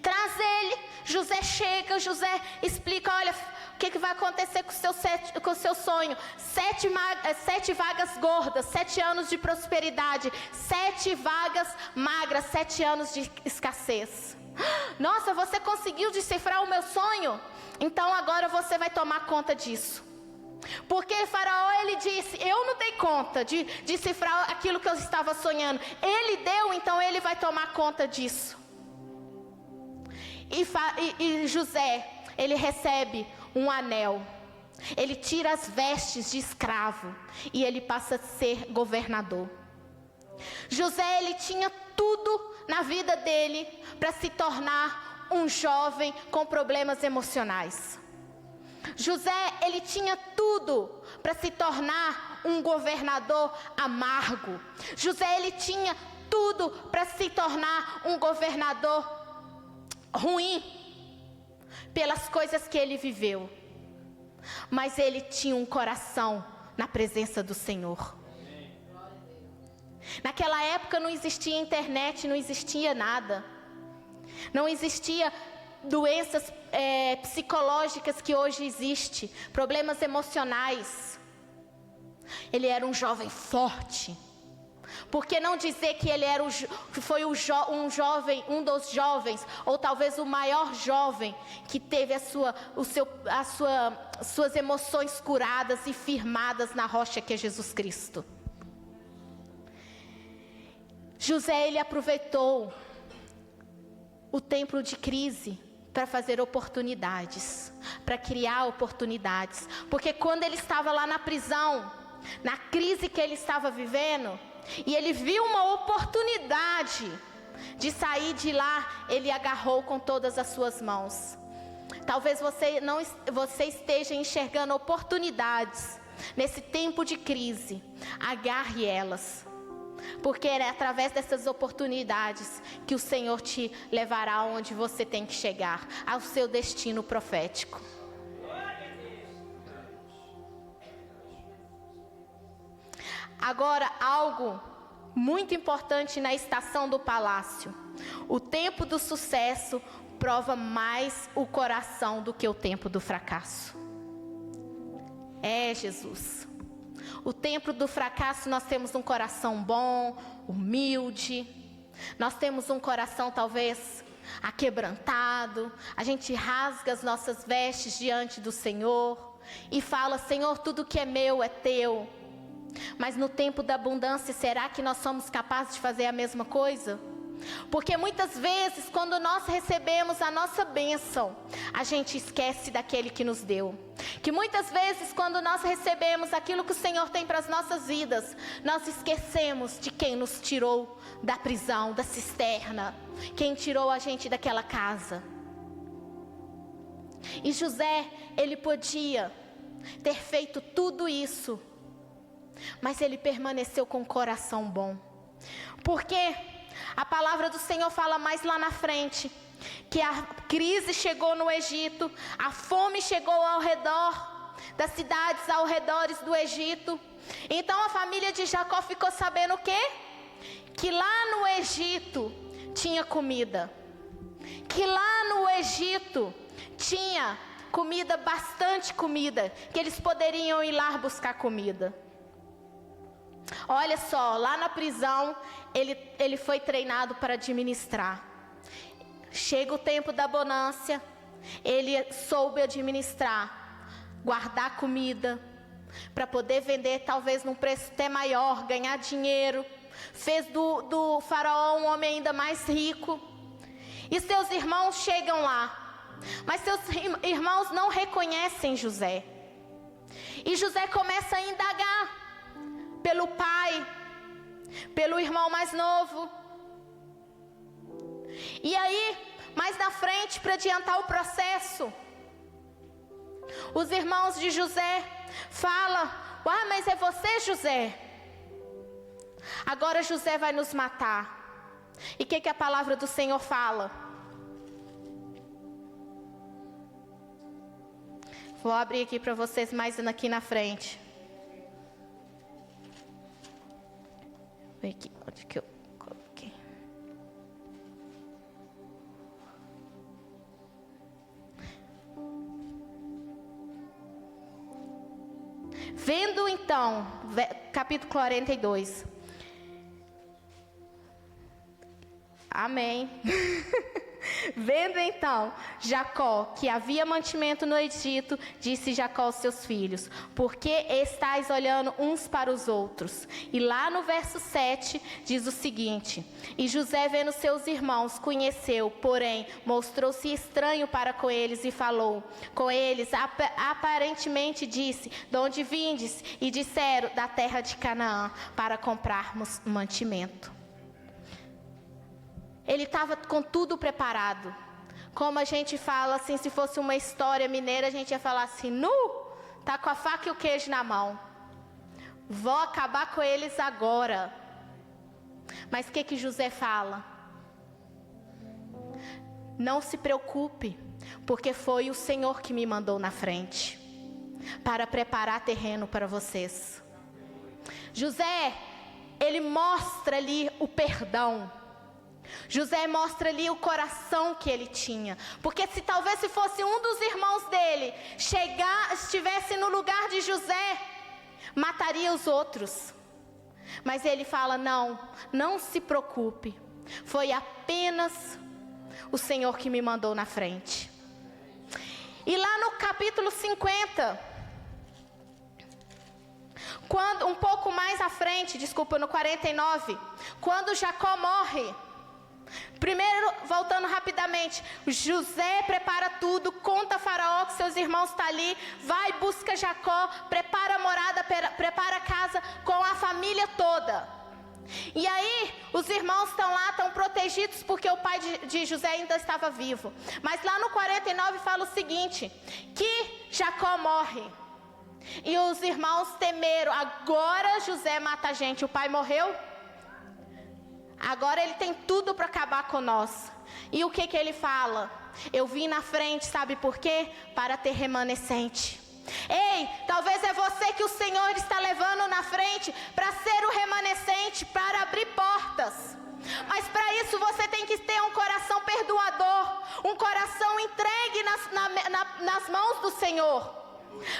Traz ele. José chega, José explica: olha, o que vai acontecer com o seu sonho? 7 vagas gordas, 7 anos de prosperidade, 7 vagas magras, 7 anos de escassez. Nossa, você conseguiu decifrar o meu sonho? Então agora você vai tomar conta disso. Porque Faraó, ele disse: eu não dei conta de decifrar aquilo que eu estava sonhando. Ele deu, então ele vai tomar conta disso. E José, ele recebe um anel. Ele tira as vestes de escravo e ele passa a ser governador. José, ele tinha tudo na vida dele para se tornar um jovem com problemas emocionais. José, ele tinha tudo para se tornar um governador amargo. José, ele tinha tudo para se tornar um governador ruim, pelas coisas que ele viveu. Mas ele tinha um coração na presença do Senhor. Naquela época não existia internet, não existia nada. Não existia doenças psicológicas que hoje existem, problemas emocionais. Ele era um jovem forte. Por que não dizer que ele era um dos jovens, ou talvez o maior jovem, que teve suas emoções curadas e firmadas na rocha que é Jesus Cristo. José, ele aproveitou o tempo de crise para fazer oportunidades, para criar oportunidades. Porque quando ele estava lá na prisão, na crise que ele estava vivendo, e ele viu uma oportunidade de sair de lá, ele agarrou com todas as suas mãos. Talvez você esteja enxergando oportunidades nesse tempo de crise. Agarre elas. Porque é através dessas oportunidades que o Senhor te levará aonde você tem que chegar, ao seu destino profético. Agora, algo muito importante na estação do palácio: o tempo do sucesso prova mais o coração do que o tempo do fracasso. É Jesus. O tempo do fracasso, nós temos um coração bom, humilde. Nós temos um coração talvez aquebrantado. A gente rasga as nossas vestes diante do Senhor e fala: Senhor, tudo que é meu é teu. Mas no tempo da abundância, será que nós somos capazes de fazer a mesma coisa? Porque muitas vezes, quando nós recebemos a nossa bênção, a gente esquece daquele que nos deu. Que muitas vezes, quando nós recebemos aquilo que o Senhor tem para as nossas vidas, nós esquecemos de quem nos tirou da prisão, da cisterna, quem tirou a gente daquela casa. E José, ele podia ter feito tudo isso, mas ele permaneceu com o coração bom. Porque a palavra do Senhor fala mais lá na frente, que a crise chegou no Egito, a fome chegou ao redor, das cidades ao redor do Egito. Então a família de Jacó ficou sabendo o quê? Que lá no Egito tinha comida. Que lá no Egito tinha comida, bastante comida, que eles poderiam ir lá buscar comida. Olha só, lá na prisão, ele foi treinado para administrar. Chega o tempo da bonança, ele soube administrar, guardar comida, para poder vender talvez num preço até maior, ganhar dinheiro. Fez do faraó um homem ainda mais rico. E seus irmãos chegam lá, mas seus irmãos não reconhecem José. E José começa a indagar pelo pai, pelo irmão mais novo. E aí, mais na frente, para adiantar o processo, os irmãos de José falam: mas é você, José? Agora José vai nos matar. E o que a palavra do Senhor fala? Vou abrir aqui para vocês mais aqui na frente. Aqui, onde que eu coloquei? Vendo então, capítulo 42. Amém. Vendo então Jacó que havia mantimento no Egito, disse Jacó aos seus filhos: por que estáis olhando uns para os outros? E lá no verso 7 diz o seguinte: e José, vendo seus irmãos, conheceu, porém mostrou-se estranho para com eles e falou com eles, aparentemente disse: de onde vindes? E disseram: da terra de Canaã, para comprarmos mantimento. Ele estava com tudo preparado. Como a gente fala assim, se fosse uma história mineira, a gente ia falar assim: tá com a faca e o queijo na mão. Vou acabar com eles agora. Mas o que José fala? Não se preocupe, porque foi o Senhor que me mandou na frente, para preparar terreno para vocês. José, ele mostra ali o perdão. José mostra ali o coração que ele tinha. Porque se talvez se fosse um dos irmãos dele estivesse no lugar de José, mataria os outros. Mas ele fala: não se preocupe, foi apenas o Senhor que me mandou na frente. E lá no capítulo 50, quando, um pouco mais à frente, no 49, quando Jacó morre, primeiro, voltando rapidamente, José prepara tudo, conta a Faraó que seus irmãos estão ali, vai, busca Jacó, prepara a morada, prepara a casa com a família toda. E aí, os irmãos estão lá, estão protegidos porque o pai de José ainda estava vivo. Mas lá no 49 fala o seguinte, que Jacó morre. E os irmãos temeram: agora José mata a gente, o pai morreu, agora ele tem tudo para acabar com nós. E o que ele fala? Eu vim na frente, sabe por quê? Para ter remanescente. Ei, talvez é você que o Senhor está levando na frente para ser o remanescente, para abrir portas. Mas para isso você tem que ter um coração perdoador, um coração entregue nas mãos do Senhor.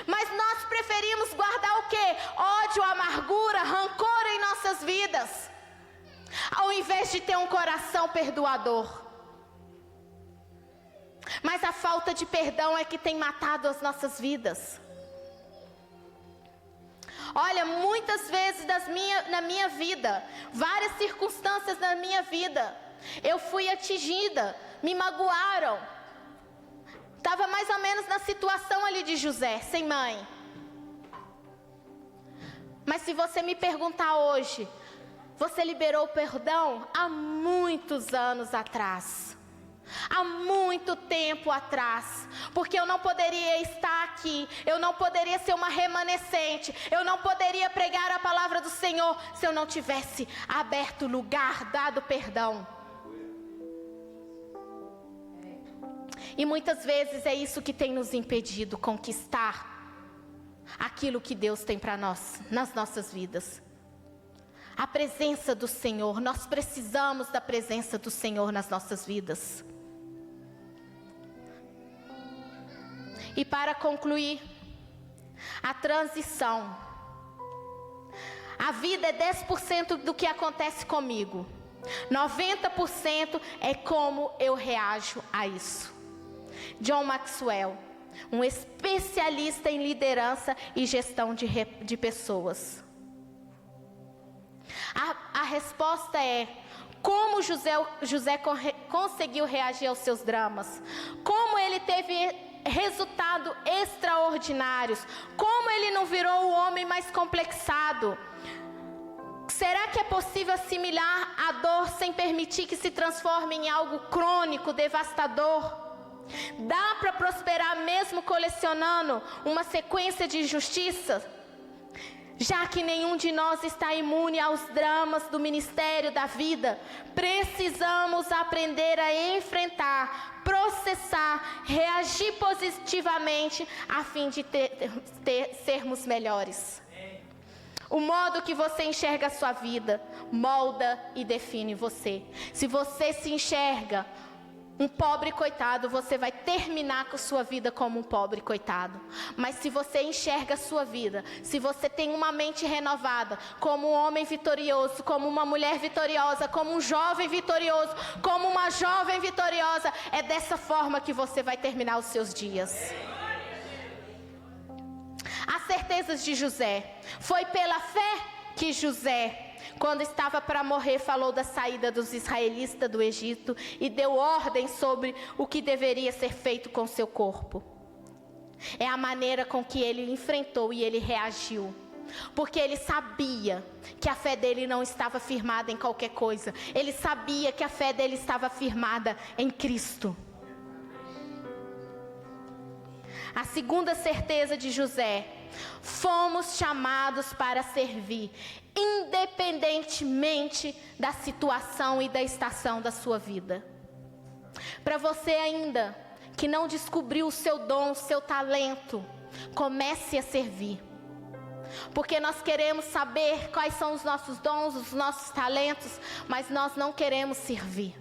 Mas nós preferimos guardar o quê? Ódio, amargura, rancor em nossas vidas, ao invés de ter um coração perdoador. Mas a falta de perdão é que tem matado as nossas vidas. Olha, muitas vezes na minha vida, várias circunstâncias na minha vida, eu fui atingida, me magoaram. Estava mais ou menos na situação ali de José, sem mãe. Mas se você me perguntar hoje, você liberou o perdão há muitos anos atrás. Há muito tempo atrás, porque eu não poderia estar aqui, eu não poderia ser uma remanescente, eu não poderia pregar a palavra do Senhor se eu não tivesse aberto lugar, dado perdão. E muitas vezes é isso que tem nos impedido conquistar aquilo que Deus tem para nós, nas nossas vidas. A presença do Senhor, nós precisamos da presença do Senhor nas nossas vidas. E para concluir, a transição. A vida é 10% do que acontece comigo. 90% é como eu reajo a isso. John Maxwell, um especialista em liderança e gestão de pessoas. A resposta é: como José conseguiu reagir aos seus dramas? Como ele teve resultados extraordinários? Como ele não virou o homem mais complexado? Será que é possível assimilar a dor sem permitir que se transforme em algo crônico, devastador? Dá para prosperar mesmo colecionando uma sequência de injustiças? Já que nenhum de nós está imune aos dramas do ministério da vida, precisamos aprender a enfrentar, processar, reagir positivamente a fim de sermos melhores. O modo que você enxerga a sua vida molda e define você. Se você se enxerga um pobre coitado, você vai terminar com a sua vida como um pobre coitado. Mas se você enxerga a sua vida, se você tem uma mente renovada, como um homem vitorioso, como uma mulher vitoriosa, como um jovem vitorioso, como uma jovem vitoriosa, é dessa forma que você vai terminar os seus dias. As certezas de José. Foi pela fé que José, quando estava para morrer, falou da saída dos israelitas do Egito e deu ordem sobre o que deveria ser feito com seu corpo. É a maneira com que ele enfrentou e ele reagiu. Porque ele sabia que a fé dele não estava firmada em qualquer coisa. Ele sabia que a fé dele estava firmada em Cristo. A segunda certeza de José: fomos chamados para servir, independentemente da situação e da estação da sua vida. Para você ainda que não descobriu o seu dom, o seu talento, comece a servir. Porque nós queremos saber quais são os nossos dons, os nossos talentos, mas nós não queremos servir.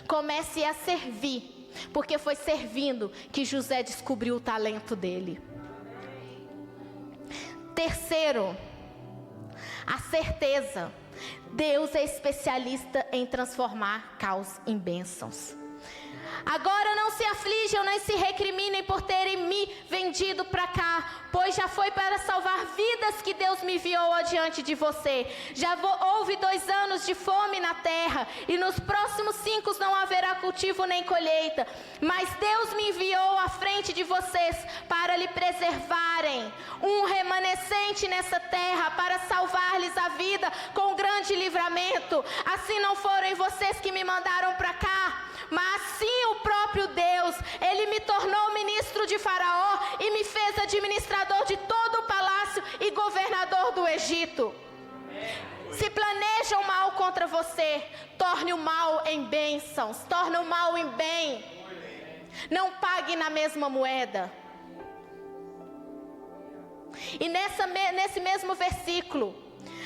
Comece a servir. Porque foi servindo que José descobriu o talento dele. Terceiro, a certeza. Deus é especialista em transformar caos em bênçãos. Agora não se aflijam nem se recriminem por terem me vendido para cá, pois já foi para salvar vidas que Deus me enviou adiante de você. Houve 2 anos de fome na terra, e nos próximos 5 não haverá cultivo nem colheita. Mas Deus me enviou à frente de vocês para lhe preservarem um remanescente nessa terra, para salvar-lhes a vida com grande livramento. Assim não foram vocês que me mandaram para cá, mas sim o próprio Deus. Ele me tornou ministro de Faraó e me fez administrador de todo o palácio e governador do Egito. Se planejam mal contra você, torne o mal em bênçãos, torne o mal em bem. Não pague na mesma moeda. E nesse mesmo versículo,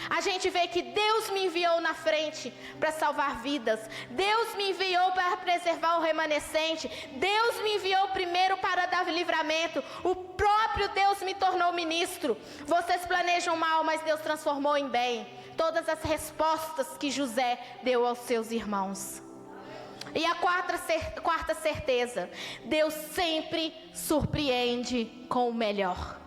a gente vê que Deus me enviou na frente para salvar vidas. Deus me enviou para preservar o remanescente. Deus me enviou primeiro para dar livramento. O próprio Deus me tornou ministro. Vocês planejam mal, mas Deus transformou em bem. Todas as respostas que José deu aos seus irmãos. E a quarta certeza: Deus sempre surpreende com o melhor.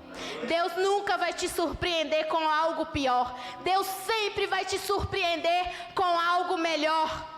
Deus nunca vai te surpreender com algo pior. Deus sempre vai te surpreender com algo melhor.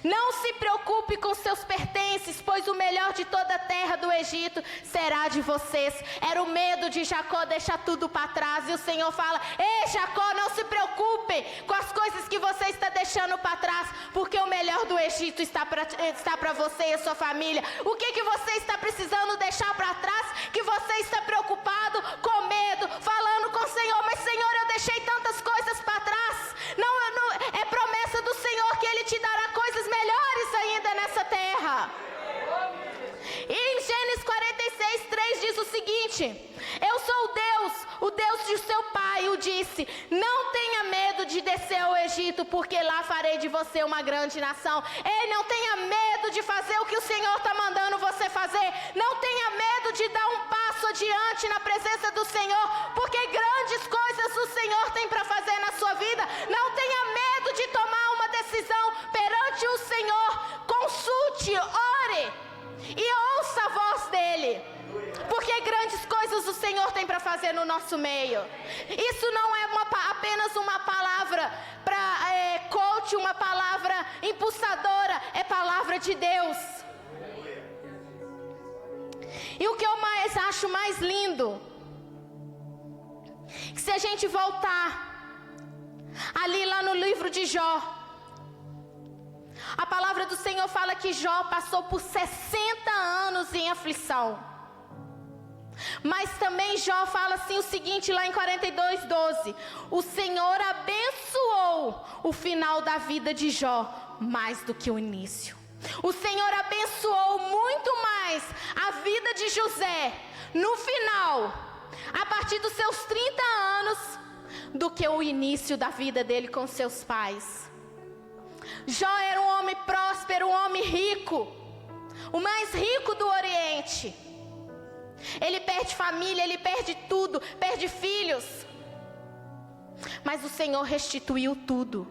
Não se preocupe com seus pertences, pois o melhor de toda a terra do Egito será de vocês. Era o medo de Jacó deixar tudo para trás. E o Senhor fala: ei, Jacó, não se preocupe com as coisas que você está deixando para trás, porque o melhor do Egito está para você e a sua família. O que você está precisando deixar para trás, que você está preocupado, com medo, falando com o Senhor: mas Senhor, eu deixei tantas coisas para trás. Não, é promessa do Senhor que Ele te dará coisas melhores ainda nessa terra. E em Gênesis 46:3 diz o seguinte: eu sou o Deus de seu pai, o disse: não tenha medo de descer ao Egito, porque lá farei de você uma grande nação. Ei, não tenha medo de fazer o que o Senhor está mandando você fazer. Não tenha medo de dar um passo adiante na presença do Senhor, porque grandes coisas o Senhor tem para fazer na sua vida. Não tenha medo de tomar uma decisão perante o Senhor. Consulte, ore e ouça a voz dele, porque grandes coisas o Senhor tem para fazer no nosso meio. Isso não é apenas uma palavra para coach, uma palavra impulsadora, é palavra de Deus. E o que eu acho mais lindo, que se a gente voltar ali lá no livro de Jó, a palavra do Senhor fala que Jó passou por 60 anos em aflição. Mas também Jó fala assim o seguinte, lá em 42:12: o Senhor abençoou o final da vida de Jó mais do que o início. O Senhor abençoou muito mais a vida de José no final, a partir dos seus 30 anos, do que o início da vida dele com seus pais. Jó era um homem próspero, um homem rico, o mais rico do Oriente. Ele perde família, ele perde tudo, perde filhos. Mas o Senhor restituiu tudo.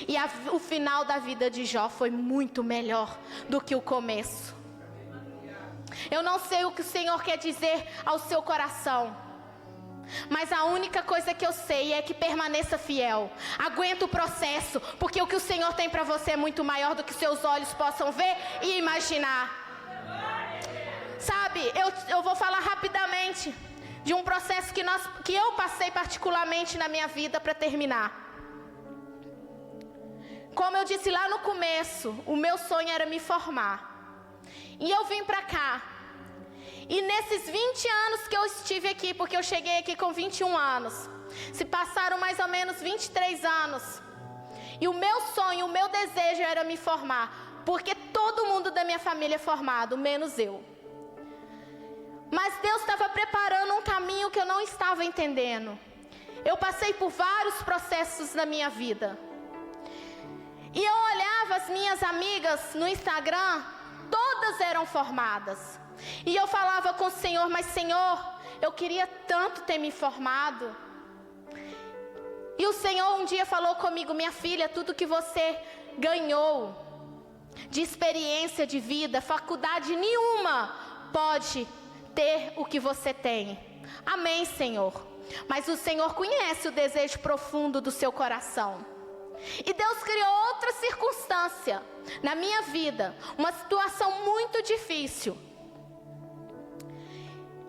E o final da vida de Jó foi muito melhor do que o começo. Eu não sei o que o Senhor quer dizer ao seu coração, mas a única coisa que eu sei é que permaneça fiel. Aguenta o processo, porque o que o Senhor tem para você é muito maior do que seus olhos possam ver e imaginar. Sabe, eu vou falar rapidamente de um processo que eu passei particularmente na minha vida para terminar. Como eu disse lá no começo, o meu sonho era me formar. E eu vim para cá. E nesses 20 anos que eu estive aqui, porque eu cheguei aqui com 21 anos, se passaram mais ou menos 23 anos. E o meu sonho, o meu desejo era me formar, porque todo mundo da minha família é formado, menos eu. Mas Deus estava preparando um caminho que eu não estava entendendo. Eu passei por vários processos na minha vida. E eu olhava as minhas amigas no Instagram, todas eram formadas. E eu falava com o Senhor: mas Senhor, eu queria tanto ter me formado. E o Senhor um dia falou comigo: minha filha, tudo que você ganhou de experiência de vida, faculdade nenhuma pode ter o que você tem. Amém, Senhor. Mas o Senhor conhece o desejo profundo do seu coração. E Deus criou outra circunstância na minha vida, uma situação muito difícil.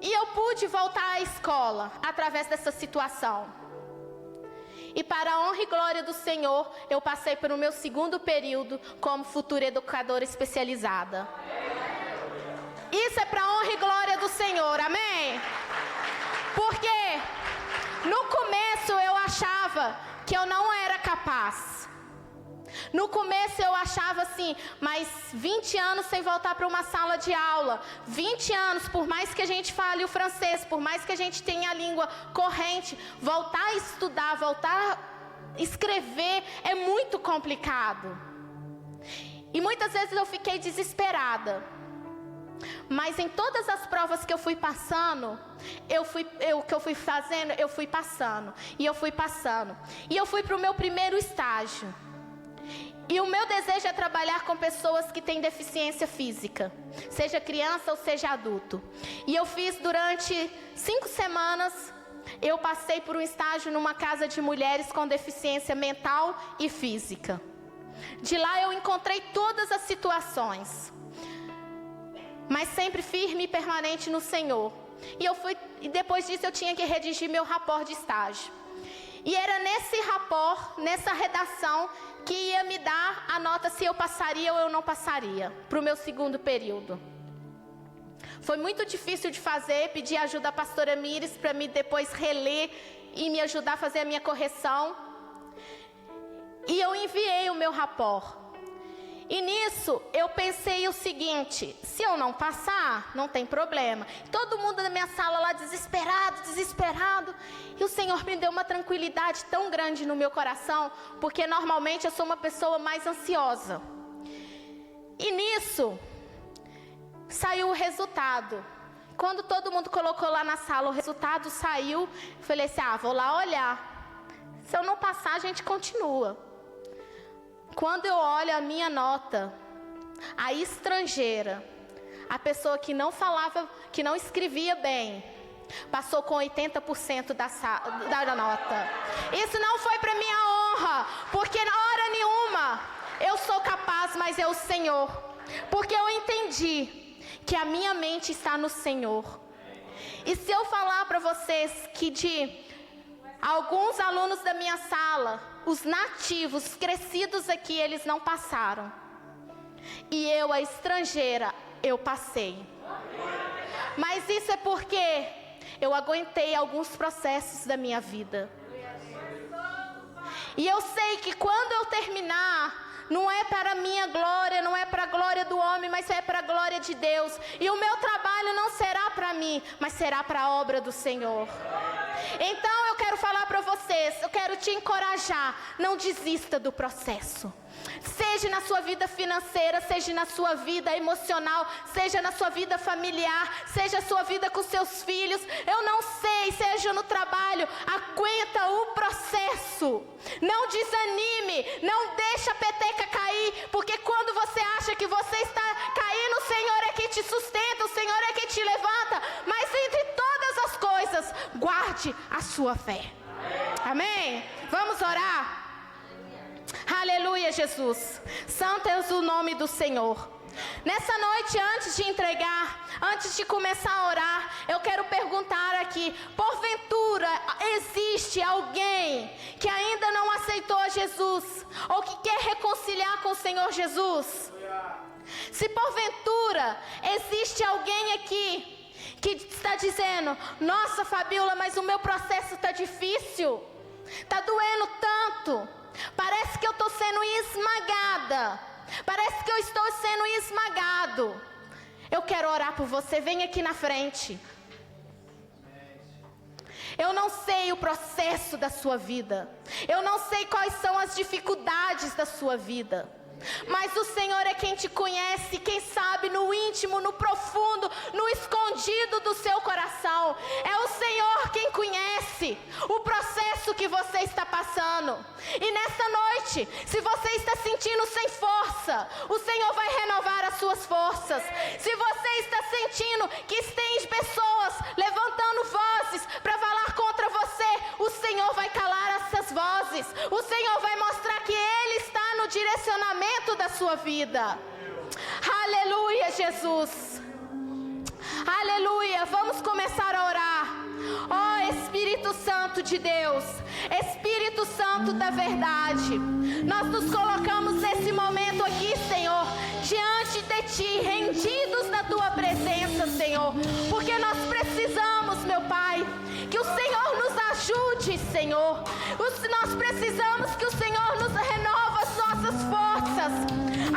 E eu pude voltar à escola através dessa situação. E para a honra e glória do Senhor, eu passei pelo meu segundo período como futura educadora especializada. Isso é para a honra e glória do Senhor, amém? Porque no começo eu achava que eu não era capaz. No começo eu achava assim, mas 20 anos sem voltar para uma sala de aula, 20 anos, por mais que a gente fale o francês, por mais que a gente tenha a língua corrente, voltar a estudar, voltar a escrever é muito complicado. E muitas vezes eu fiquei desesperada. Mas em todas as provas que eu fui passando, eu fui passando. E eu fui para o meu primeiro estágio. E o meu desejo é trabalhar com pessoas que têm deficiência física, seja criança ou seja adulto. E eu fiz durante 5 semanas, eu passei por um estágio numa casa de mulheres com deficiência mental e física. De lá eu encontrei todas as situações, mas sempre firme e permanente no Senhor. E depois disso eu tinha que redigir meu rapport de estágio. E era nesse rapport, nessa redação, que ia me dar a nota se eu passaria ou eu não passaria, para o meu segundo período. Foi muito difícil de fazer, pedi ajuda à pastora Mires para me depois reler e me ajudar a fazer a minha correção. E eu enviei o meu rapport. E nisso, eu pensei o seguinte: se eu não passar, não tem problema. Todo mundo na minha sala lá desesperado. E o Senhor me deu uma tranquilidade tão grande no meu coração, porque normalmente eu sou uma pessoa mais ansiosa. E nisso, saiu o resultado. Quando todo mundo colocou lá na sala, o resultado saiu. Eu falei assim: vou lá olhar. Se eu não passar, a gente continua. Quando eu olho a minha nota, a estrangeira, a pessoa que não falava, que não escrevia bem, passou com 80% da nota. Isso não foi para minha honra, porque na hora nenhuma eu sou capaz, mas é o Senhor. Porque eu entendi que a minha mente está no Senhor. E se eu falar para vocês que de alguns alunos da minha sala, os nativos, crescidos aqui, eles não passaram. E eu, a estrangeira, eu passei. Mas isso é porque eu aguentei alguns processos da minha vida. E eu sei que quando eu terminar, não é para a minha glória, não é para a glória do homem, mas é para a glória de Deus. E o meu trabalho não será para mim, mas será para a obra do Senhor. Então eu quero falar para vocês, eu quero te encorajar, não desista do processo. Seja na sua vida financeira, seja na sua vida emocional, seja na sua vida familiar, seja a sua vida com seus filhos, eu não sei, seja no trabalho, aguenta o processo. Não desanime, não deixa a peteca cair, porque quando você acha que você está caindo, o Senhor é que te sustenta, o Senhor é que te levanta. Mas entre todas as coisas, guarde a sua fé. Amém? Vamos orar? Aleluia, Jesus. Santo é o nome do Senhor. Nessa noite, antes de entregar, antes de começar a orar, eu quero perguntar aqui: porventura existe alguém que ainda não aceitou a Jesus, ou que quer reconciliar com o Senhor Jesus? Se porventura existe alguém aqui que está dizendo: nossa, Fabiola, mas o meu processo está difícil, está doendo tanto, parece que eu estou sendo esmagada, parece que eu estou sendo esmagado. Eu quero orar por você, vem aqui na frente. Eu não sei o processo da sua vida, eu não sei quais são as dificuldades da sua vida, mas o Senhor é quem te conhece, quem sabe no íntimo, no profundo, no escondido do seu coração. É o Senhor quem conhece o processo que você está passando. E nesta noite, se você está sentindo sem força, o Senhor vai renovar as suas forças. Se você está sentindo que tem pessoas levantando vozes para falar contra você, o Senhor vai calar essas vozes. O Senhor vai mostrar que Ele está no direcionamento da sua vida. Aleluia, Jesus. Aleluia. Vamos começar a orar. Ó Espírito Santo de Deus, Espírito Santo da verdade, nós nos colocamos nesse momento aqui, Senhor, diante de Ti, rendidos na Tua presença, Senhor, porque nós precisamos, meu Pai, que o Senhor nos ajude, Senhor. Nós precisamos que o Senhor nos renova as nossas forças,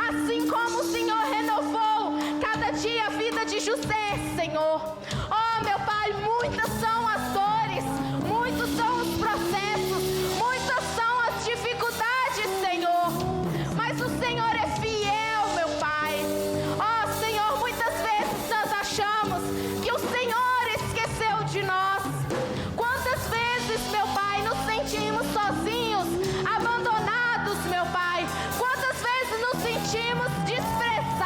assim como o Senhor renovou cada dia a vida de José, Senhor. Oh, meu Pai, muitas são as dores, muitos são os processos, muitas são as dificuldades, Senhor, mas o Senhor é fiel, meu Pai. Oh, Senhor, muitas vezes nós achamos que o Senhor esqueceu de nós. Quantas vezes, meu Pai, nos sentimos sozinhos, abandonados, meu Pai. Quantas vezes nos sentimos desprezados.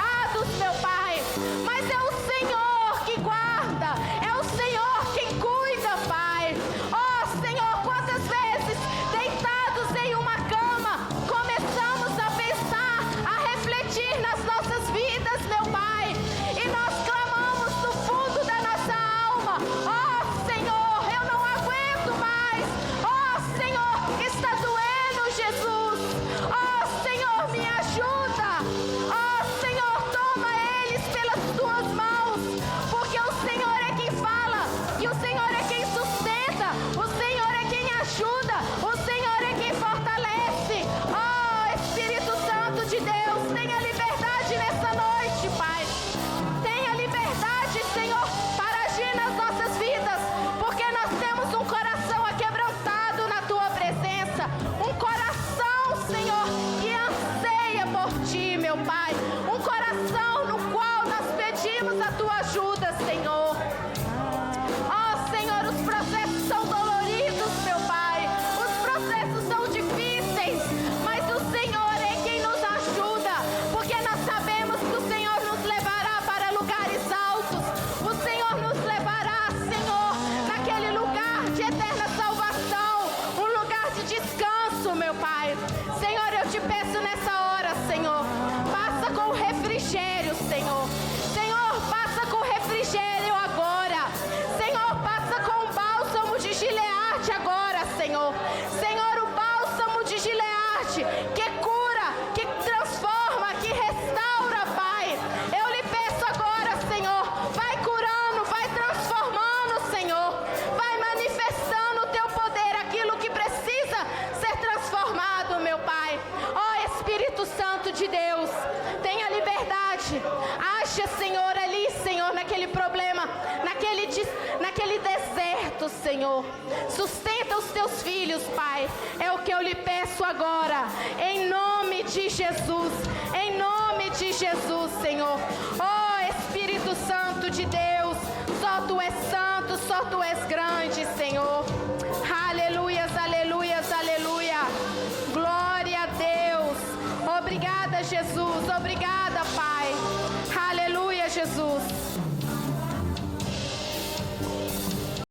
Haja, Senhor, ali, Senhor, naquele problema, naquele deserto, Senhor. Sustenta os teus filhos, Pai. É o que eu lhe peço agora, em nome de Jesus. Em nome de Jesus, Senhor. Oh, Espírito Santo de Deus, só Tu és santo, só Tu és grande, Senhor. Aleluias, aleluias, aleluia. Glória a Deus. Obrigada, Jesus. Obrigada.